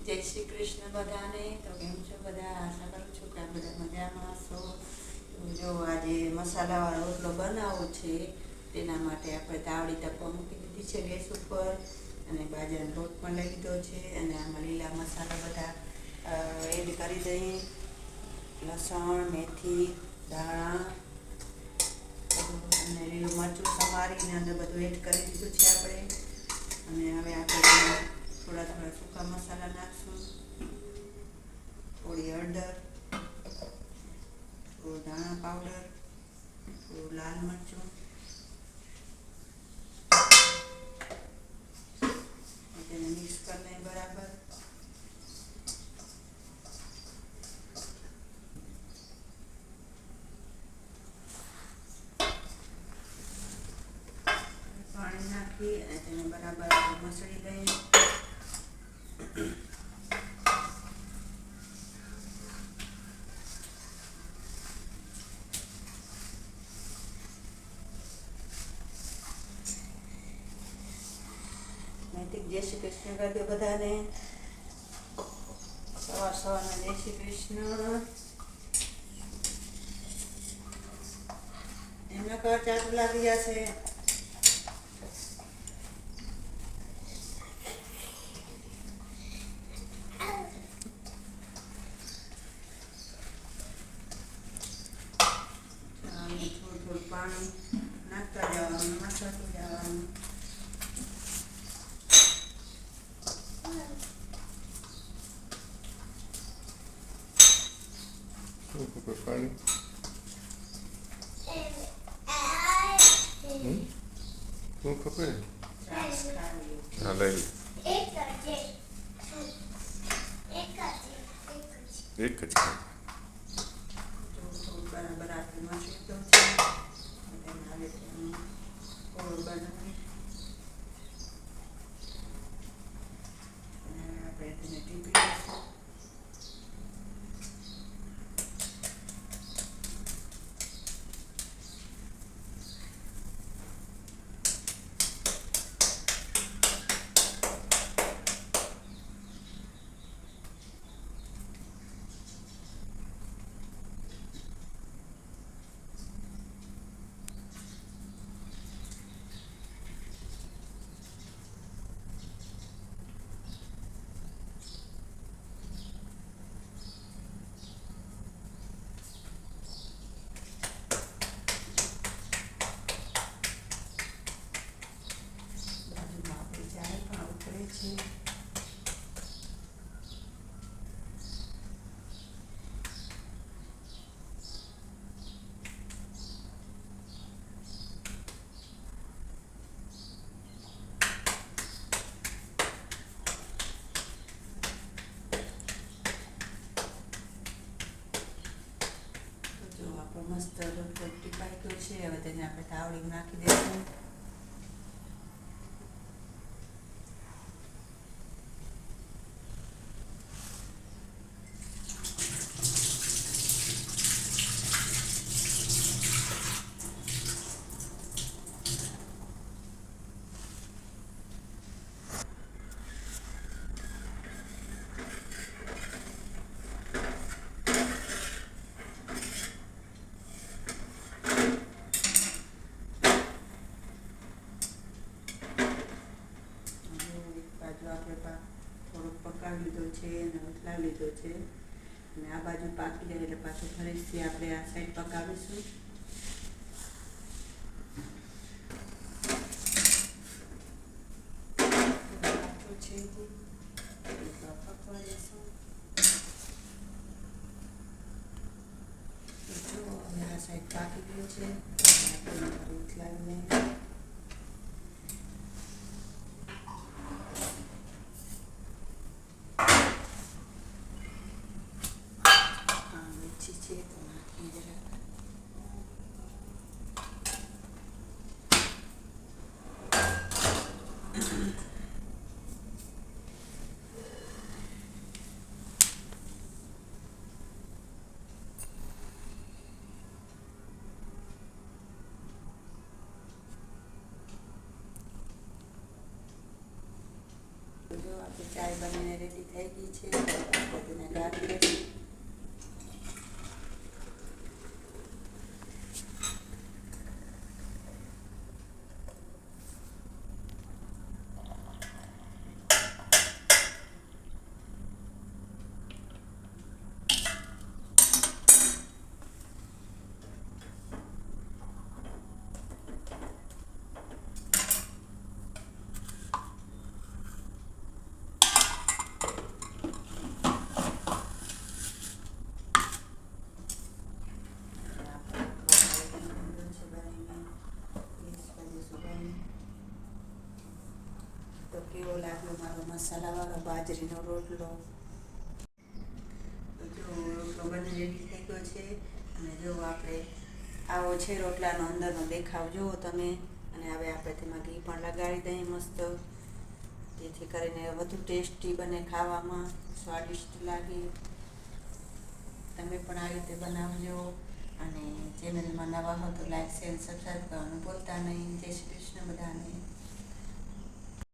જય શ્રી કૃષ્ણ બધાને. તો કેમ છો બધા? આશા કરું છું કે આ બધા મજામાં હશો. તો જો આજે મસાલાવાળો રોટલો બનાવવો છે, તેના માટે આપણે તાવડી તપવા મૂકી દીધી છે ગેસ ઉપર, અને બાજરાનો લોટ પણ લઈ લીધો છે, અને આમાં લીલા મસાલા બધા એડ કરી દઈએ. લસણ, મેથી, ધાણા અને લીલું મરચું સમારીને અંદર બધું એડ કરી દીધું છે આપણે. અને હવે આપણે થોડા થોડા સૂકા મસાલા નાખશું, થોડી હળદર, થોડું ધાણા પાવડર, થોડું લાલ મરચું, તેને મિક્સ કરી લઈએ બરાબર. પાણી નાખી અને તેને બરાબર મસળી લઈએ. જય શ્રી કૃષ્ણ કરી દો બધાને. સવારના જય શ્રી કૃષ્ણ. એમના કર ચાટું લાગી જશે. થોડું થોડું પાણી નાખતા જવાનું, મસાતું જવાનું. પાણી શું ખબર? હા લઈ એક જ બરાબર આપણે મસળી દો છે. હવે તેનું ગોળ બનાવી અને આપણે તેને ટીપી લઈશું. છે. તો જો આપણો મસ્ત રોટલો ટીપાઈ ગયો છે. હવે તેને આપણે તાવડીમાં નાખી દઈશું. આપણે થોડોક પકાવી લીધો છે અને ઉથલાવી લીધો છે, અને આ બાજુ પાકી જાય એટલે પાછું ફરીથી આપણે આ સાઈડ પકાવીશું. પકવા દેશું. જો હવે આ સાઈડ પાકી ગયું છે, આપણે ઉથલાવીને છે તો નાખી જરા. આપણી ચાય બનીને રેડી થઈ ગઈ છે. આપણે તેને ગાળી લઈશું. તો કેવો લાગ્યો મારો મસાલાવાળો બાજરીનો રોટલો. તો જો રોટલો બની રેડી થઈ ગયો છે. અને જો આપણે આવો છે રોટલાનો અંદરનો દેખાવ જુઓ તમે. અને હવે આપણે તેમાં ઘી પણ લગાડી દઈએ મસ્ત, જેથી કરીને વધુ ટેસ્ટી બને, ખાવામાં સ્વાદિષ્ટ લાગે. તમે પણ આ રીતે બનાવજો. અને ચેનલમાં નવા હો તો લાઈક, શેર, સબસ્ક્રાઈબ કરવાનું ભૂલતા નહીં. જય શ્રી કૃષ્ણ બધાને.